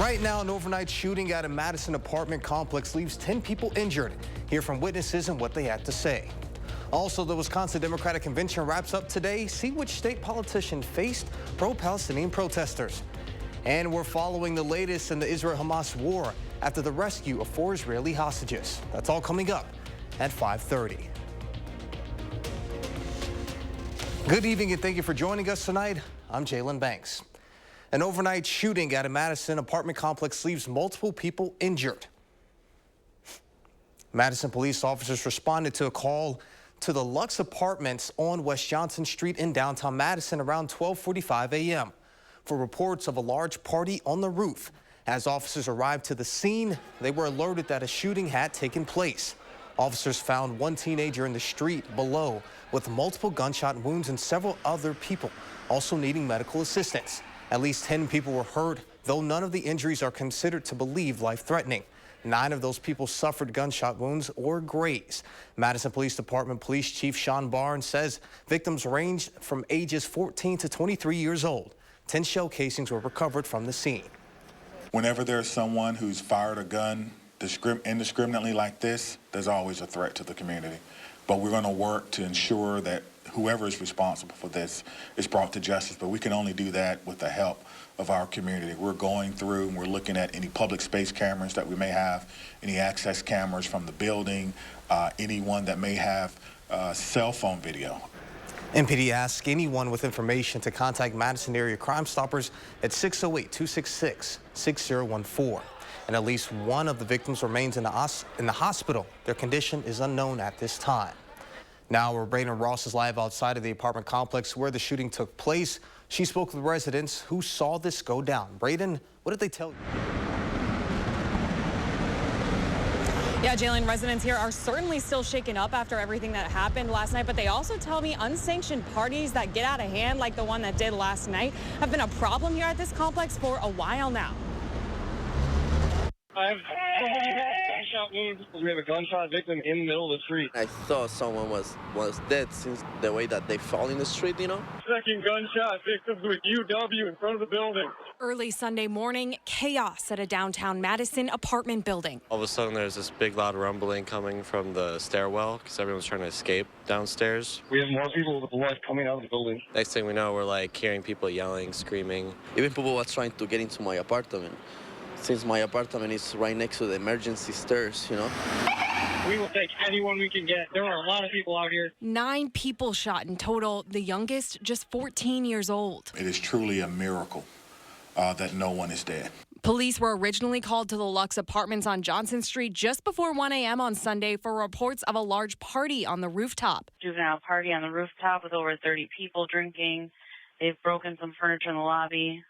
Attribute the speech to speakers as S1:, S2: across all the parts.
S1: Right now, an overnight shooting at a Madison apartment complex leaves 10 people injured. Hear from witnesses and what they had to say. Also, the Wisconsin Democratic Convention wraps up today. See which state politician faced pro-Palestinian protesters. And we're following the latest in the Israel-Hamas war after the rescue of 4 Israeli hostages. That's all coming up at 5:30. Good evening and thank you for joining us tonight. I'm Jalen Banks. An overnight shooting at a Madison apartment complex leaves multiple people injured. Madison police officers responded to a call to the Lux Apartments on West Johnson Street in downtown Madison around 12:45 a.m. for reports of a large party on the roof. As officers arrived to the scene, they were alerted that a shooting had taken place. Officers found one teenager in the street below with multiple gunshot wounds and several other people also needing medical assistance. At least 10 people were hurt, though none of the injuries are considered to believe life-threatening. 9 of those people suffered gunshot wounds or grazed. Madison Police Department Police Chief Sean Barnes says victims ranged from ages 14 to 23 years old. 10 shell casings were recovered from the scene.
S2: Whenever there's someone who's fired a gun indiscriminately like this, there's always a threat to the community. But we're going to work to ensure that whoever is responsible for this is brought to justice, but we can only do that with the help of our community. We're going through and we're looking at any public space cameras that we may have, any access cameras from the building, anyone that may have cell phone video.
S1: MPD asks anyone with information to contact Madison Area Crime Stoppers at 608-266-6014. And at least one of the victims remains in the hospital. Their condition is unknown at this time. Now, where Braden Ross is live outside of the apartment complex where the shooting took place. She spoke with residents who saw this go down. Braden, what did they tell you?
S3: Yeah, Jalen, residents here are certainly still shaken up after everything that happened last night, but they also tell me unsanctioned parties that get out of hand, like the one that did last night, have been a problem here at this complex for a while now.
S4: I have gunshot wounds. We have a gunshot victim in the middle of the street.
S5: I thought someone was dead since the way that they fall in the street, you know?
S4: Second gunshot victims with UW in front of the building.
S3: Early Sunday morning, chaos at a downtown Madison apartment building.
S6: All of a sudden, there's this big loud rumbling coming from the stairwell because everyone's trying to escape downstairs.
S4: We have more people with blood coming out of the building.
S6: Next thing we know, we're like hearing people yelling, screaming.
S5: Even people were trying to get into my apartment. Since my apartment is right next to the emergency stairs, you know.
S4: We will take anyone we can get. There are a lot of people out here.
S3: 9 people shot in total, the youngest just 14 years old.
S2: It is truly a miracle that no one is dead.
S3: Police were originally called to the Lux Apartments on Johnson Street just before 1 a.m. on Sunday for reports of a large party on the rooftop.
S7: Juvenile party on the rooftop with over 30 people drinking. They've broken some furniture in the lobby.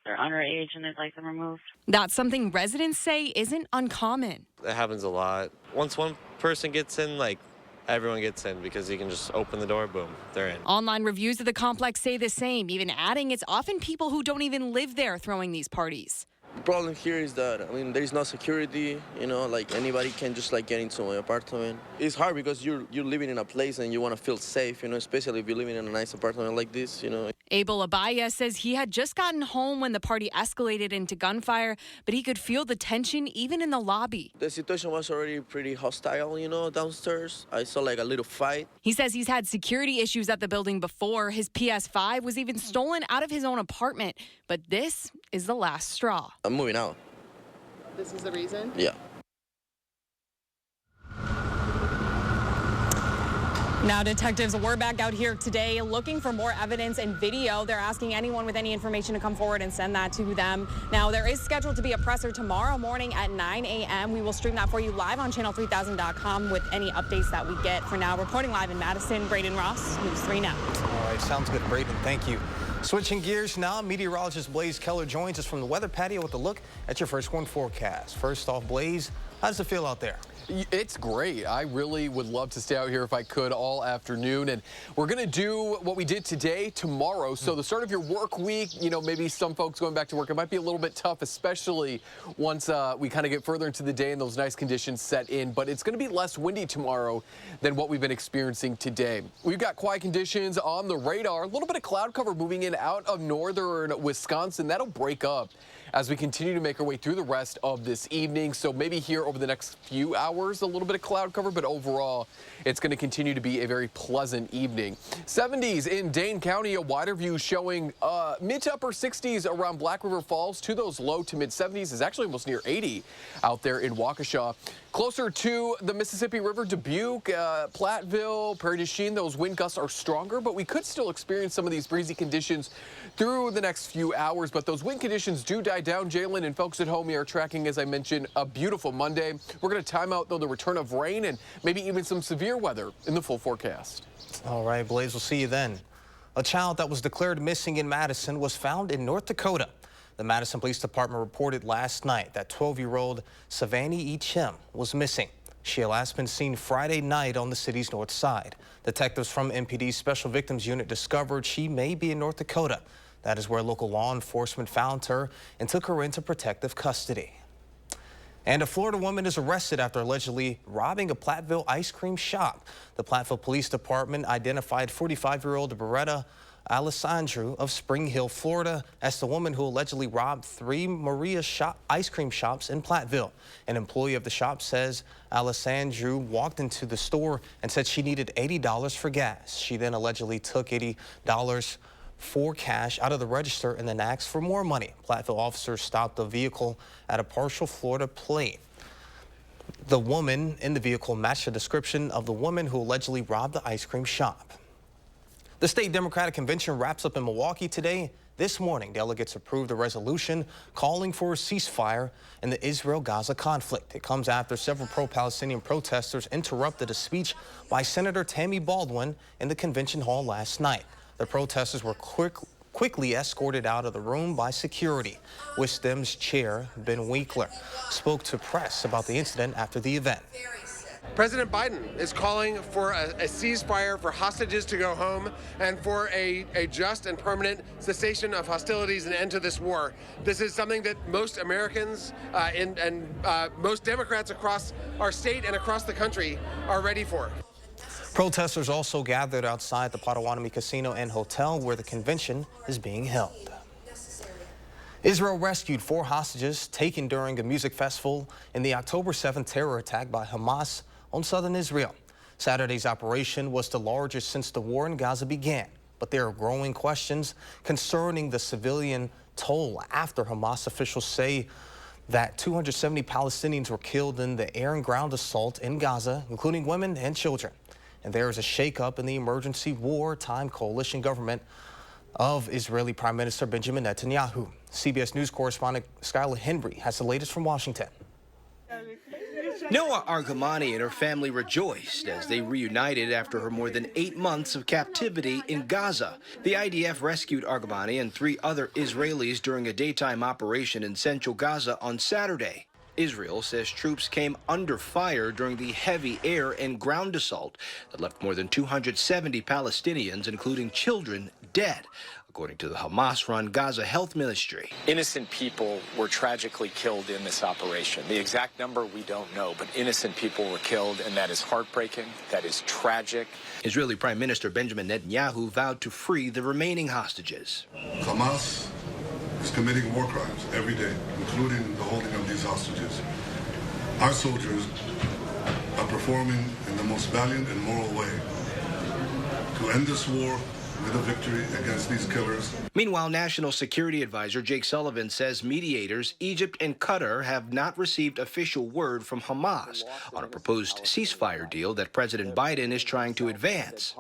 S7: They're underage and they'd like them removed.
S3: That's something residents say isn't uncommon.
S6: It happens a lot. Once one person gets in, like, everyone gets in because you can just open the door, boom, they're in.
S3: Online reviews of the complex say the same, even adding it's often people who don't even live there throwing these parties.
S5: The problem here is that, I mean, there is no security, you know, like anybody can just like get into my apartment. It's hard because you're living in a place and you want to feel safe, you know, especially if you're living in a nice apartment like this, you know.
S3: Abel Abaya says he had just gotten home when the party escalated into gunfire, but he could feel the tension even in the lobby.
S5: The situation was already pretty hostile, you know, downstairs. I saw like a little fight.
S3: He says he's had security issues at the building before. His PS5 was even stolen out of his own apartment, but this is the last straw.
S5: I'm moving out.
S8: This is the reason?
S5: Yeah.
S3: Now, detectives were back out here today looking for more evidence and video. They're asking anyone with any information to come forward and send that to them. Now, there is scheduled to be a presser tomorrow morning at 9 a.m. We will stream that for you live on channel3000.com with any updates that we get. For now, reporting live in Madison, Braden Ross, News 3 Now.
S1: All right, sounds good, Braden. Thank you. Switching gears now, meteorologist Blaze Keller joins us from the weather patio with a look at your first one forecast. First off, Blaze, How does it feel out there?
S9: It's great. I really would love to stay out here if I could all afternoon. And we're going to do what we did today, tomorrow. So the start of your work week, you know, maybe some folks going back to work, it might be a little bit tough, especially once we kind of get further into the day and those nice conditions set in. But it's going to be less windy tomorrow than what we've been experiencing today. We've got quiet conditions on the radar. A little bit of cloud cover moving in out of northern Wisconsin. That'll break up as we continue to make our way through the rest of this evening. So maybe here over the next few hours, a little bit of cloud cover, but overall, it's going to continue to be a very pleasant evening. 70s in Dane County, a wider view showing mid to upper 60s around Black River Falls to those low to mid 70s is actually almost near 80 out there in Waukesha. Closer to the Mississippi River, Dubuque, Platteville, Prairie du Chien, those wind gusts are stronger, but we could still experience some of these breezy conditions through the next few hours. But those wind conditions do die down. Jalen and folks at home, we are tracking, as I mentioned, a beautiful Monday. We're going to time out, though, the return of rain and maybe even some severe weather in the full forecast.
S1: All right, Blaze, we'll see you then. A child that was declared missing in Madison was found in North Dakota. The Madison Police Department reported last night that 12-year-old Savannah E. Chim was missing. She had last been seen Friday night on the city's north side. Detectives from MPD's Special Victims Unit discovered she may be in North Dakota. That is where local law enforcement found her and took her into protective custody. And a Florida woman is arrested after allegedly robbing a Platteville ice cream shop. The Platteville Police Department identified 45-year-old Beretta Alessandro of Spring Hill, Florida, as the woman who allegedly robbed 3 Maria ice cream shops in Platteville. An employee of the shop says Alessandro walked into the store and said she needed $80 for gas. She then allegedly took $80 for cash out of the register and then asked for more money. Platteville officers stopped the vehicle at a partial Florida plate. The woman in the vehicle matched the description of the woman who allegedly robbed the ice cream shop. The state Democratic convention wraps up in Milwaukee today. This morning, delegates approved a resolution calling for a ceasefire in the Israel-Gaza conflict. It comes after several pro-Palestinian protesters interrupted a speech by Senator Tammy Baldwin in the convention hall last night. The protesters were quickly escorted out of the room by security. WISC-Dem's chair, Ben Winkler, spoke to press about the incident after the event.
S10: President Biden is calling for a ceasefire, for hostages to go home, and for a just and permanent cessation of hostilities and end to this war. This is something that most Americans and most Democrats across our state and across the country are ready for.
S1: Protesters also gathered outside the Potawatomi Casino and Hotel where the convention is being held. Israel rescued 4 hostages taken during a music festival in the October 7th terror attack by Hamas on southern Israel. Saturday's operation was the largest since the war in Gaza began, but there are growing questions concerning the civilian toll after Hamas officials say that 270 Palestinians were killed in the air and ground assault in Gaza, including women and children. And there is a shakeup in the emergency wartime coalition government of Israeli Prime Minister Benjamin Netanyahu. CBS News correspondent Skylar Henry has the latest from Washington.
S11: Noah Argamani and her family rejoiced as they reunited after her more than 8 months of captivity in Gaza. The IDF rescued Argamani and 3 other Israelis during a daytime operation in central Gaza on Saturday. Israel says troops came under fire during the heavy air and ground assault that left more than 270 Palestinians, including children, dead, according to the Hamas-run Gaza Health Ministry.
S12: Innocent people were tragically killed in this operation. The exact number we don't know, but innocent people were killed, and that is heartbreaking. That is tragic.
S11: Israeli Prime Minister Benjamin Netanyahu vowed to free the remaining hostages.
S13: Hamas is committing war crimes every day, including the holding of these hostages. Our soldiers are performing in the most valiant and moral way to end this war with a victory against these killers.
S11: Meanwhile, National Security Advisor Jake Sullivan says mediators Egypt and Qatar have not received official word from Hamas on a proposed ceasefire deal that President Biden is trying to advance.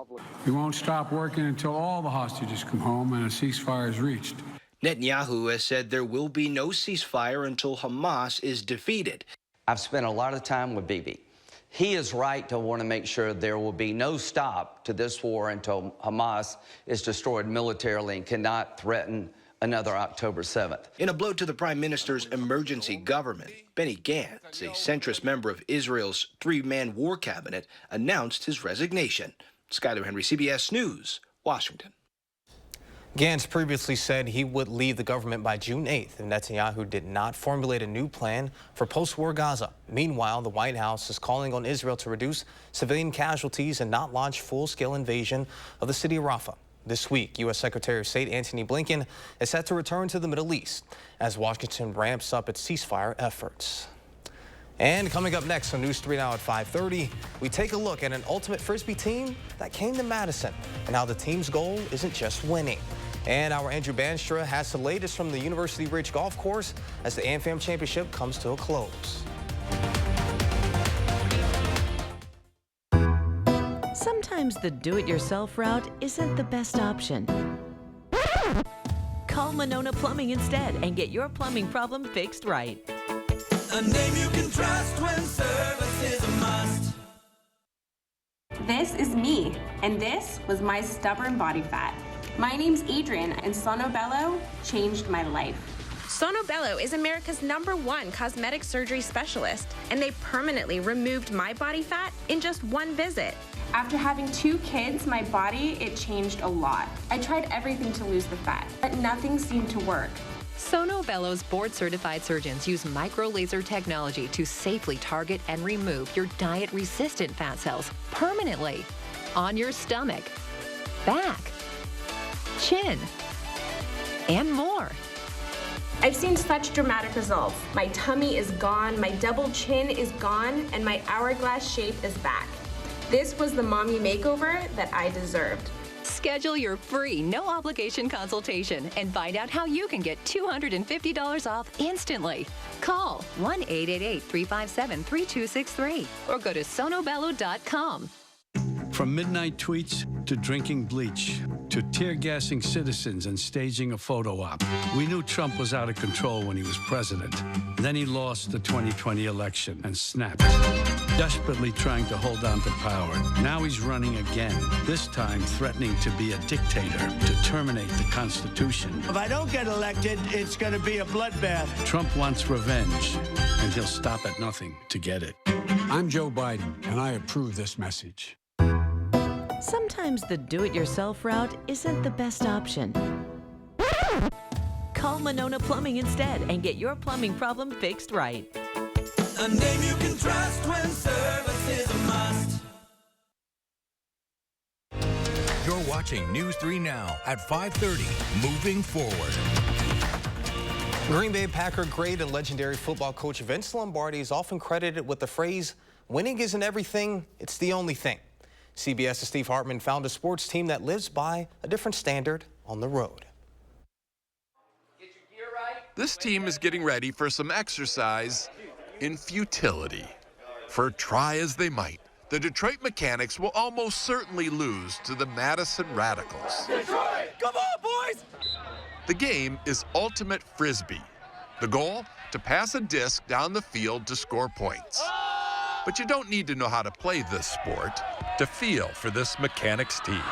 S14: We won't stop working until all the hostages come home and a ceasefire is reached.
S11: Netanyahu has said there will be no ceasefire until Hamas is defeated.
S15: I've spent a lot of time with Bibi. He is right to want to make sure there will be no stop to this war until Hamas is destroyed militarily and cannot threaten another October 7th.
S11: In a blow to the Prime Minister's emergency government, Benny Gantz, a centrist member of Israel's three-man war cabinet, announced his resignation. Skyler Henry, CBS News, Washington.
S1: Gantz previously said he would leave the government by June 8th, and Netanyahu did not formulate a new plan for post-war Gaza. Meanwhile, the White House is calling on Israel to reduce civilian casualties and not launch full-scale invasion of the city of Rafah. This week, U.S. Secretary of State Antony Blinken is set to return to the Middle East as Washington ramps up its ceasefire efforts. And coming up next on News 3 Now at 5:30, we take a look at an ultimate Frisbee team that came to Madison and how the team's goal isn't just winning. And our Andrew Banstra has the latest from the University Ridge Golf Course as the AmFam Championship comes to a close.
S16: Sometimes the do-it-yourself route isn't the best option. Call Monona Plumbing instead and get your plumbing problem fixed right.
S17: A name you can trust when service is a must.
S18: This is me, and this was my stubborn body fat. My name's Adrian, and Sonobello changed my life.
S19: Sonobello is America's #1 cosmetic surgery specialist, and they permanently removed my body fat in just one visit.
S18: After having 2 kids, my body, it changed a lot. I tried everything to lose the fat, but nothing seemed to work.
S20: Sonobello's board-certified surgeons use micro-laser technology to safely target and remove your diet-resistant fat cells permanently on your stomach, back, chin, and more.
S18: I've seen such dramatic results. My tummy is gone, my double chin is gone, and my hourglass shape is back. This was the mommy makeover that I deserved.
S20: Schedule your free, no-obligation consultation and find out how you can get $250 off instantly. Call 1-888-357-3263 or go to sonobello.com.
S14: From midnight tweets to drinking bleach to tear-gassing citizens and staging a photo op, we knew Trump was out of control when he was president. Then he lost the 2020 election and snapped, desperately trying to hold on to power. Now he's running again, this time threatening to be a dictator, to terminate the Constitution.
S17: If I don't get elected, it's going to be a bloodbath.
S14: Trump wants revenge, and he'll stop at nothing to get it. I'm Joe Biden, and I approve this message.
S16: Sometimes the do-it-yourself route isn't the best option. Call Monona Plumbing instead and get your plumbing problem fixed right.
S17: A name you can trust when service is a must.
S21: You're watching News 3 Now at 5:30. Moving forward.
S1: Green Bay Packer great and legendary football coach Vince Lombardi is often credited with the phrase, "Winning isn't everything, it's the only thing." CBS's Steve Hartman found a sports team that lives by a different standard on the road.
S22: This team is getting ready for some exercise in futility. For try as they might, the Detroit Mechanics will almost certainly lose to the Madison Radicals.
S17: Detroit, come on, boys!
S22: The game is ultimate Frisbee. The goal, to pass a disc down the field to score points. But you don't need to know how to play this sport to feel for this Mechanics team.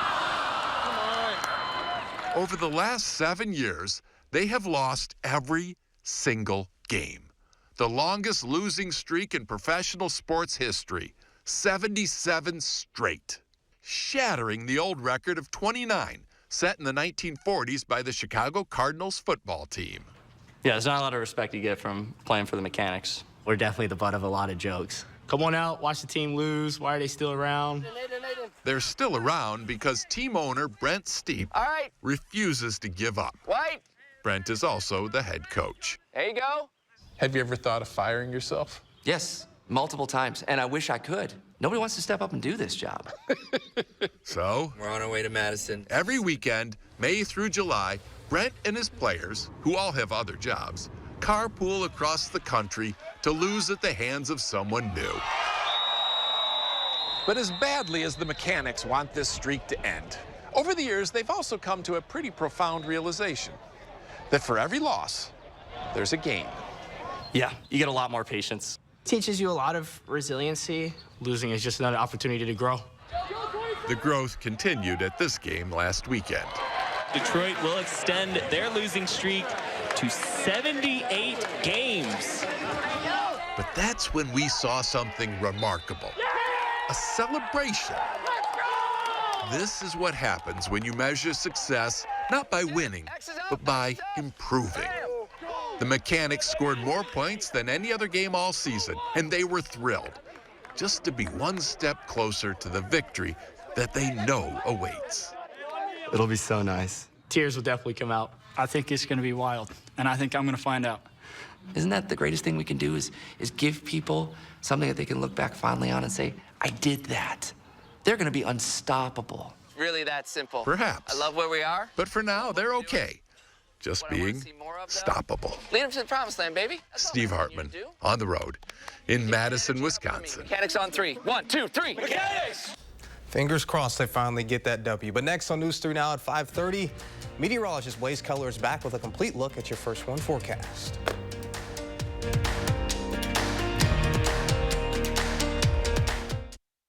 S22: Over the last 7 years, they have lost every single game. The longest losing streak in professional sports history, 77 straight, shattering the old record of 29 set in the 1940s by the Chicago Cardinals football team.
S23: Yeah, there's not a lot of respect you get from playing for the Mechanics.
S24: We're definitely the butt of a lot of jokes. Come on out, watch the team lose. Why are they still around?
S22: They're still around because team owner Brent Steep refuses to give up.
S25: Wait.
S22: Brent is also the head coach.
S25: There you go.
S26: Have you ever thought of firing yourself?
S25: Yes, multiple times, and I wish I could. Nobody wants to step up and do this job.
S22: So,
S25: we're on our way to Madison.
S22: Every weekend, May through July, Brent and his players, who all have other jobs, carpool across the country to lose at the hands of someone new.
S27: But as badly as the Mechanics want this streak to end, over the years, they've also come to a pretty profound realization that for every loss, there's a gain.
S23: Yeah, you get a lot more patience.
S24: Teaches you a lot of resiliency. Losing is just another opportunity to grow.
S22: The growth continued at this game last weekend.
S2: Detroit will extend their losing streak to 78 games.
S22: But that's when we saw something remarkable. A celebration. This is what happens when you measure success not by winning, but by improving. The Mechanics scored more points than any other game all season, and they were thrilled just to be one step closer to the victory that they know awaits.
S24: It'll be so nice. Tears will definitely come out. I think it's going to be wild, and I think I'm going to find out.
S25: Isn't that the greatest thing we can do is give people something that they can look back fondly on and say, I did that. They're going to be unstoppable.
S3: Really that simple.
S22: Perhaps.
S3: I love where we are.
S22: But for now, they're okay. Just being stoppable.
S3: Lead them to the promised land, baby.
S22: Steve Hartman on the road in Madison, Wisconsin.
S3: Mechanics on 3. 1, 2, 3. Mechanics!
S1: Fingers crossed they finally get that W. But next on News 3 Now at 5:30, meteorologist Blaze Keller is back with a complete look at your First One forecast.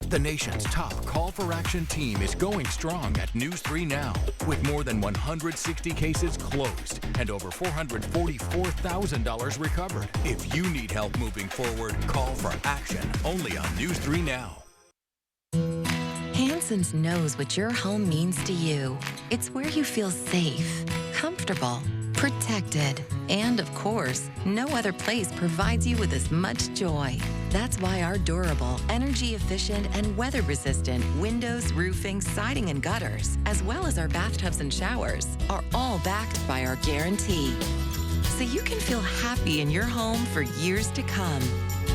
S21: The nation's top call for action team is going strong at News 3 Now, with more than 160 cases closed and over $444,000 recovered. If you need help moving forward, call for action only on News 3 Now.
S4: Hanson's knows what your home means to you. It's where you feel safe, comfortable, protected, and of course, no other place provides you with as much joy. That's why our durable, energy-efficient, and weather-resistant windows, roofing, siding, and gutters, as well as our bathtubs and showers, are all backed by our guarantee. So you can feel happy in your home for years to come.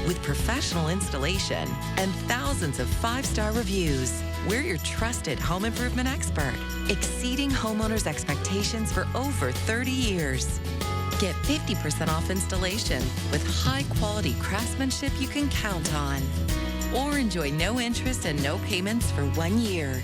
S4: With professional installation and thousands of 5-star reviews, we're your trusted home improvement expert, exceeding homeowners' expectations for over 30 years. Get 50% off installation with high-quality craftsmanship you can count on. Or enjoy no interest and no payments for 1 year.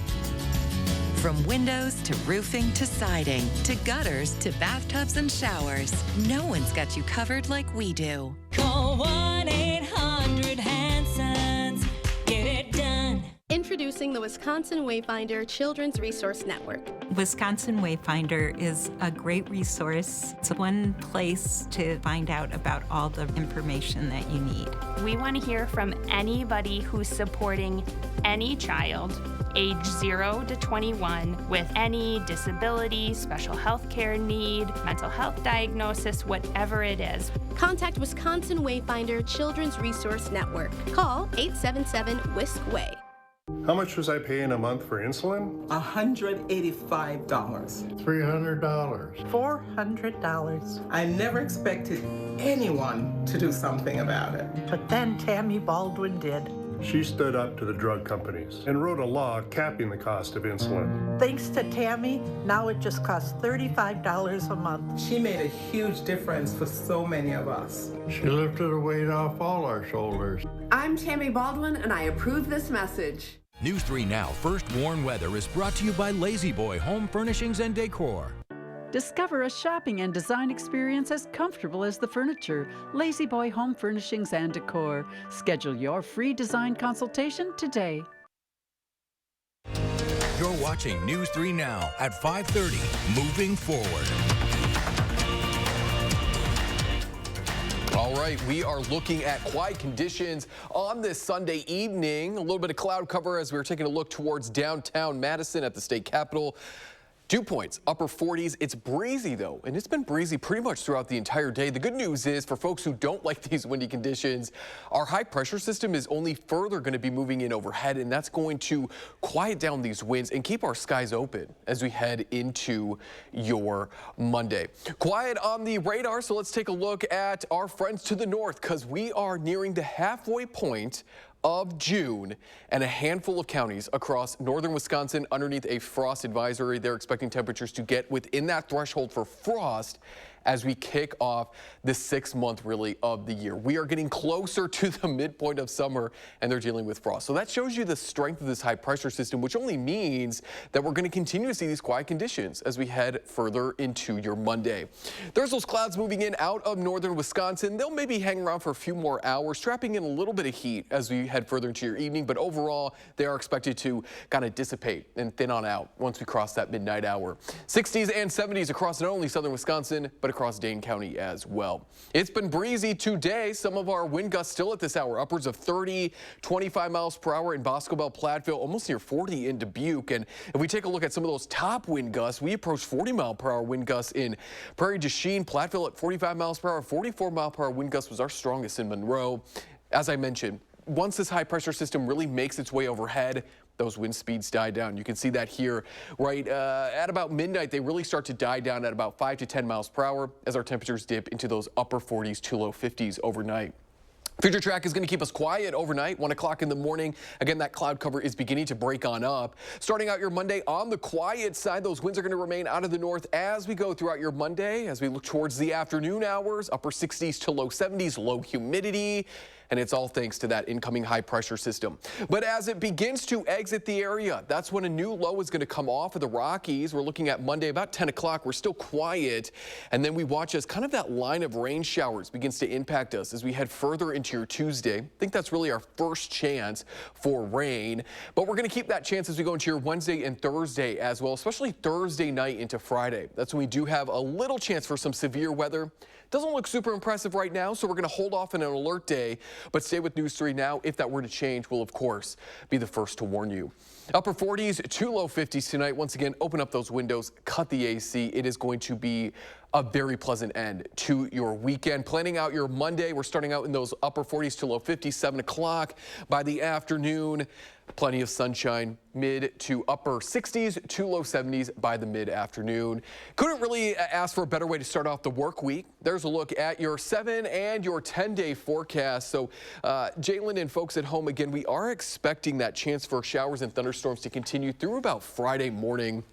S4: From windows to roofing to siding to gutters to bathtubs and showers, no one's got you covered like we do.
S17: Call 1-800-HANSONS. Get it done.
S5: Introducing the Wisconsin Wayfinder Children's Resource Network.
S6: Wisconsin Wayfinder is a great resource. It's one place to find out about all the information that you need.
S7: We want to hear from anybody who's supporting any child age 0 to 21 with any disability, special health care need, mental health diagnosis, whatever it is.
S5: Contact Wisconsin Wayfinder Children's Resource Network. Call 877-WISC-WAY.
S8: How much was I paying a month for insulin?
S28: $185.
S8: $300.
S28: $400. I never expected anyone to do something about it.
S29: But then Tammy Baldwin did.
S8: She stood up to the drug companies and wrote a law capping the cost of insulin.
S29: Thanks to Tammy, now it just costs $35 a month.
S28: She made a huge difference for so many of us.
S8: She lifted a weight off all our shoulders.
S30: I'm Tammy Baldwin, and I approve this message.
S21: News 3 Now First Warn Weather is brought to you by Lazy Boy Home Furnishings and Decor.
S31: Discover a shopping and design experience as comfortable as the furniture. Lazy Boy Home Furnishings and Decor. Schedule your free design consultation today.
S21: You're watching News 3 Now at 5:30. Moving forward.
S9: All right, we are looking at quiet conditions on this Sunday evening. A little bit of cloud cover as we're taking a look towards downtown Madison at the state capitol. Dew points, upper 40s. It's breezy, though, and it's been breezy pretty much throughout the entire day. The good news is, for folks who don't like these windy conditions, our high-pressure system is only further going to be moving in overhead, and that's going to quiet down these winds and keep our skies open as we head into your Monday. Quiet on the radar, so let's take a look at our friends to the north, because we are nearing the halfway point of June, and a handful of counties across northern Wisconsin underneath a frost advisory. They're expecting temperatures to get within that threshold for frost as we kick off the 6th month really of the year. We are getting closer to the midpoint of summer and they're dealing with frost. So that shows you the strength of this high pressure system, which only means that we're going to continue to see these quiet conditions as we head further into your Monday. There's those clouds moving in out of northern Wisconsin. They'll maybe hang around for a few more hours, trapping in a little bit of heat as we head further into your evening. But overall, they are expected to kind of dissipate and thin on out once we cross that midnight hour. 60s and 70s across not only southern Wisconsin, but across Dane County as well. It's been breezy today. Some of our wind gusts still at this hour, upwards of 30, 25 miles per hour in Boscobel, Platteville, almost near 40 in Dubuque. And if we take a look at some of those top wind gusts, we approached 40-mile-per-hour wind gusts in Prairie du Chien, Platteville at 45 miles per hour. 44-mile-per-hour wind gust was our strongest in Monroe. As I mentioned, once this high pressure system really makes its way overhead, those wind speeds die down. You can see that here right at about midnight. They really start to die down at about 5 to 10 miles per hour as our temperatures dip into those upper 40s to low 50s overnight. Future track is going to keep us quiet overnight, 1 o'clock in the morning. Again, that cloud cover is beginning to break on up. Starting out your Monday on the quiet side, those winds are going to remain out of the north as we go throughout your Monday, as we look towards the afternoon hours, upper 60s to low 70s, low humidity. And it's all thanks to that incoming high pressure system. But as it begins to exit the area, that's when a new low is going to come off of the Rockies. We're looking at Monday about 10 o'clock. We're still quiet. And then we watch as kind of that line of rain showers begins to impact us as we head further into your Tuesday. I think that's really our first chance for rain. But we're going to keep that chance as we go into your Wednesday and Thursday as well, especially Thursday night into Friday. That's when we do have a little chance for some severe weather. Doesn't look super impressive right now, so we're going to hold off on an alert day, but stay with News 3 now. If that were to change, we'll, of course, be the first to warn you. Upper 40s to low 50s tonight. Once again, open up those windows, cut the AC. It is going to be a very pleasant end to your weekend. Planning out your Monday, we're starting out in those upper 40s to low 50s, 7 o'clock. By the afternoon, plenty of sunshine, mid to upper 60s to low 70s by the mid-afternoon. Couldn't really ask for a better way to start off the work week. There's a look at your 7 and your 10-day forecast. So Jalen and folks at home, again, we are expecting that chance for showers and thunderstorms to continue through about Friday morning.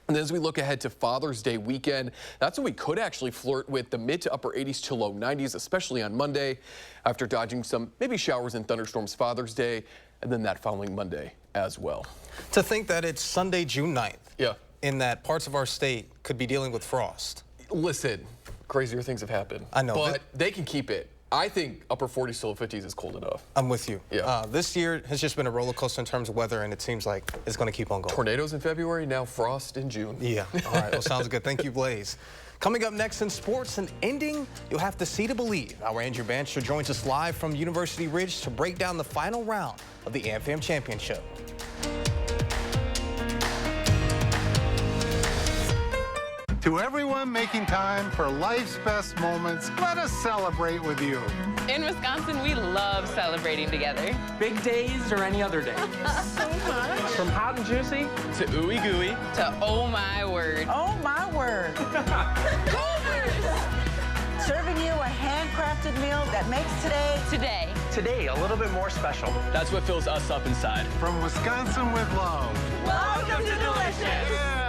S9: And then as we look ahead to Father's Day weekend, that's when we could actually flirt with the mid to upper 80s to low 90s, especially on Monday, after dodging some maybe showers and thunderstorms Father's Day, and then that following Monday as well.
S1: To think that it's Sunday, June 9th.
S9: Yeah.
S1: In that parts of our state could be dealing with frost.
S9: Listen, crazier things have happened.
S1: I know.
S9: But they can keep it. I think upper 40s to low 50s is cold enough.
S1: I'm with you.
S9: Yeah.
S1: This year has just been a roller coaster in terms of weather, and it seems like it's going to keep on going.
S9: Tornadoes in February, now frost in June.
S1: Yeah. All right. Well, sounds good. Thank you, Blaze. Coming up next in sports and ending, you'll have to see to believe. Our Andrew Bancher joins us live from University Ridge to break down the final round of the AmFam Championship.
S10: To everyone making time for life's best moments, let us celebrate with you.
S11: In Wisconsin, we love celebrating together.
S12: Big days or any other day.
S11: So much.
S12: From hot and juicy to ooey gooey.
S11: To oh my word.
S29: Oh my word. Serving you a handcrafted meal that makes
S12: Today, a little bit more special.
S23: That's what fills us up inside.
S10: From Wisconsin with love.
S11: Welcome to Delicious.
S10: Yeah.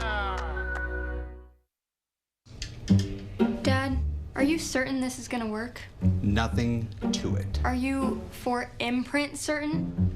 S13: Dad, are you certain this is gonna work?
S14: Nothing to it.
S13: Are you for imprint certain?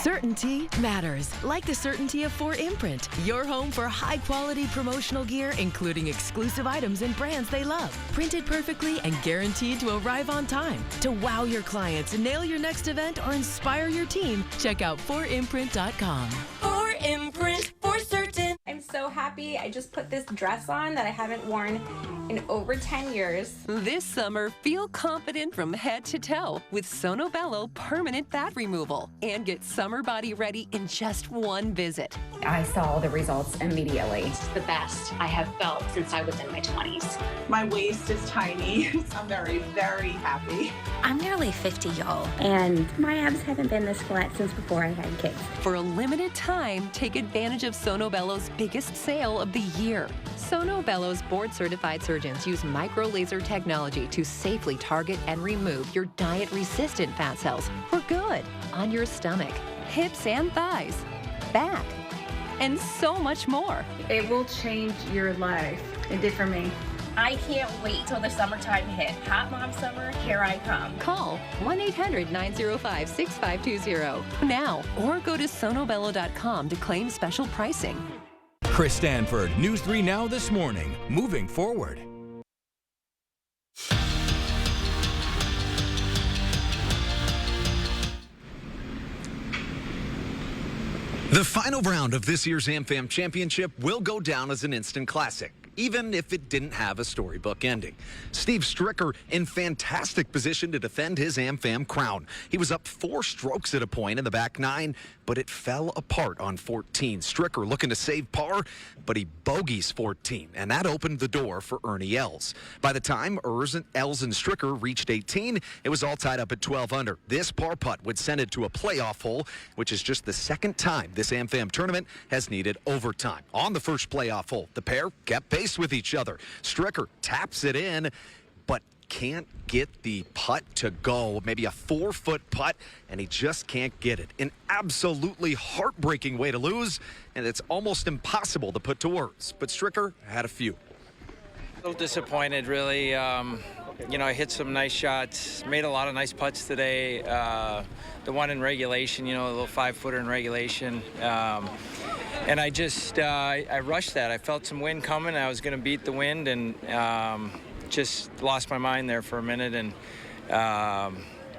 S15: Certainty matters, like the certainty of 4imprint, your home for high-quality promotional gear, including exclusive items and brands they love. Printed perfectly and guaranteed to arrive on time. To wow your clients, nail your next event, or inspire your team, check out 4imprint.com.
S16: 4imprint, for certain. I'm so happy I just put this dress on that I haven't worn in over 10 years.
S18: This summer, feel confident from head to toe with Sono Bello Permanent Fat Removal and get summer body ready in just one visit.
S19: I saw the results immediately. It's the best I have felt since I was in my 20s.
S20: My waist is tiny. I'm very, very happy.
S19: I'm nearly 50, y'all, and my abs haven't been this flat since before I had kids.
S18: For a limited time, take advantage of Sono Bello's biggest sale of the year. Sono Bello's board-certified surgeons use micro-laser technology to safely target and remove your diet-resistant fat cells for good on your stomach, hips and thighs, back, and so much more.
S20: It will change your life. It did for me.
S16: I can't wait till the summertime hit. Hot Mom Summer, here I come.
S18: Call 1-800-905-6520 now or go to sonobello.com to claim special pricing.
S21: Chris Stanford, News 3 Now This Morning. Moving forward.
S2: The final round of this year's AmFam Championship will go down as an instant classic, even if it didn't have a storybook ending. Steve Stricker in fantastic position to defend his AmFam crown. He was up 4 strokes at a point in the back 9, but it fell apart on 14. Stricker looking to save par, but he bogeys 14, and that opened the door for Ernie Els. By the time Els and Stricker reached 18, it was all tied up at 12 under. This par putt would send it to a playoff hole, which is just the second time this AmFam tournament has needed overtime. On the first playoff hole, the pair kept pace with each other. Stricker taps it in, but can't get the putt to go. Maybe a 4-foot putt, and he just can't get it. An absolutely heartbreaking way to lose, and it's almost impossible to put to words. But Stricker had a few.
S3: A little disappointed, really. You know, I hit some nice shots, made a lot of nice putts today. The one in regulation, you know, a little 5-footer in regulation. And I just, I rushed that. I felt some wind coming. I was going to beat the wind and just lost my mind there for a minute. And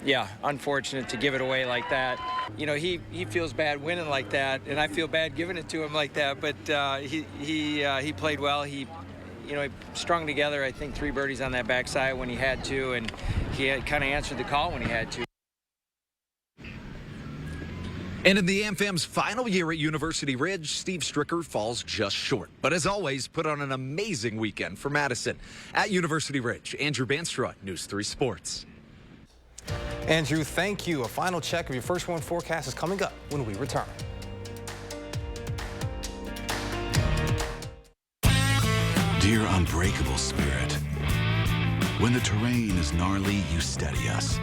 S3: yeah, unfortunate to give it away like that. You know, he feels bad winning like that, and I feel bad giving it to him like that. But he played well. He strung together, I think, 3 birdies on that backside when he had to, and he kind of answered the call when he had to.
S2: And in the AmFam's final year at University Ridge, Steve Stricker falls just short. But as always, put on an amazing weekend for Madison. At University Ridge, Andrew Banstra, News 3 Sports.
S1: Andrew, thank you. A final check of your first one forecast is coming up when we return.
S4: Dear unbreakable spirit, when the terrain is gnarly, you steady us.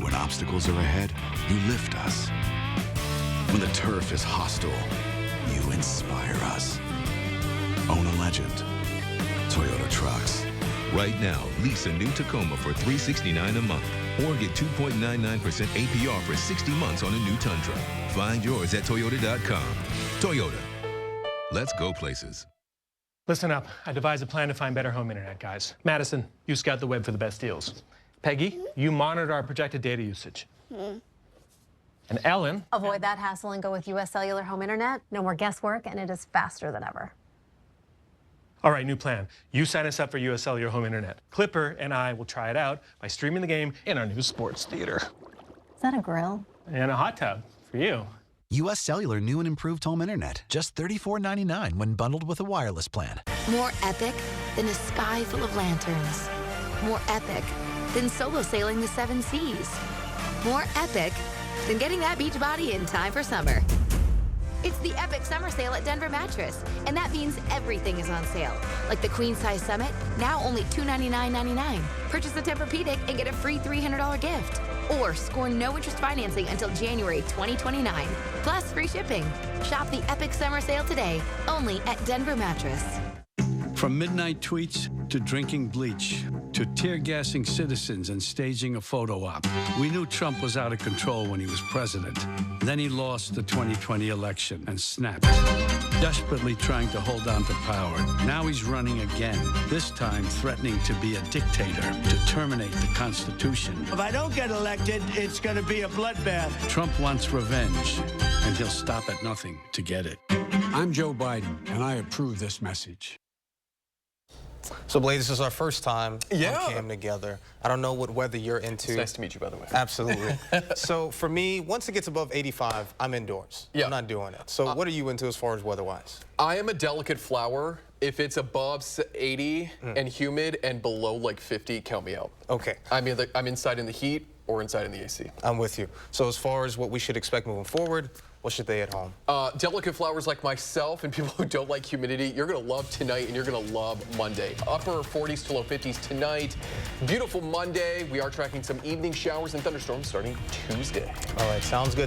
S4: When obstacles are ahead, you lift us. When the turf is hostile, you inspire us. Own a legend. Toyota Trucks.
S6: Right now, lease a new Tacoma for $369 a month or get 2.99% APR for 60 months on a new Tundra. Find yours at Toyota.com. Toyota. Let's go places.
S7: Listen up. I devised a plan to find better home internet, guys. Madison, you scout the web for the best deals. Peggy, you monitor our projected data usage. And Ellen...
S17: Avoid that hassle and go with U.S. Cellular Home Internet. No more guesswork, and it is faster than ever.
S7: All right, new plan. You sign us up for U.S. Cellular Home Internet. Clipper and I will try it out by streaming the game in our new sports theater.
S17: Is that a grill?
S7: And a hot tub for you.
S22: U.S. Cellular new and improved home internet. Just $34.99 when bundled with a wireless plan.
S24: More epic than a sky full of lanterns. More epic than solo sailing the 7 seas. More epic than getting that beach body in time for summer. It's the epic summer sale at Denver Mattress, and that means everything is on sale. Like the Queen Size Summit, now only $299.99. Purchase a Tempur-Pedic and get a free $300 gift. Or score no interest financing until January 2029, plus free shipping. Shop the epic summer sale today, only at Denver Mattress.
S25: From midnight tweets to drinking bleach to tear-gassing citizens and staging a photo op, we knew Trump was out of control when he was president. Then he lost the 2020 election and snapped, desperately trying to hold on to power. Now he's running again, this time threatening to be a dictator, to terminate the Constitution.
S26: If I don't get elected, it's going to be a bloodbath.
S25: Trump wants revenge, and he'll stop at nothing to get it.
S27: I'm Joe Biden, and I approve this message.
S1: So, Blade, this is our first time on cam together. I don't know what weather you're into.
S9: It's nice to meet you, by the way.
S1: Absolutely. So, for me, once it gets above 85, I'm indoors. I'm not doing it. So, what are you into as far as weather-wise?
S9: I am a delicate flower. If it's above 80 and humid and below like 50, count me out.
S1: Okay.
S9: I'm inside in the heat or inside in the AC.
S1: I'm with you. So, as far as what we should expect moving forward, what should they at home?
S9: Delicate flowers like myself and people who don't like humidity, you're going to love tonight and you're going to love Monday. Upper 40s to low 50s tonight. Beautiful Monday. We are tracking some evening showers and thunderstorms starting Tuesday.
S1: All right, sounds good.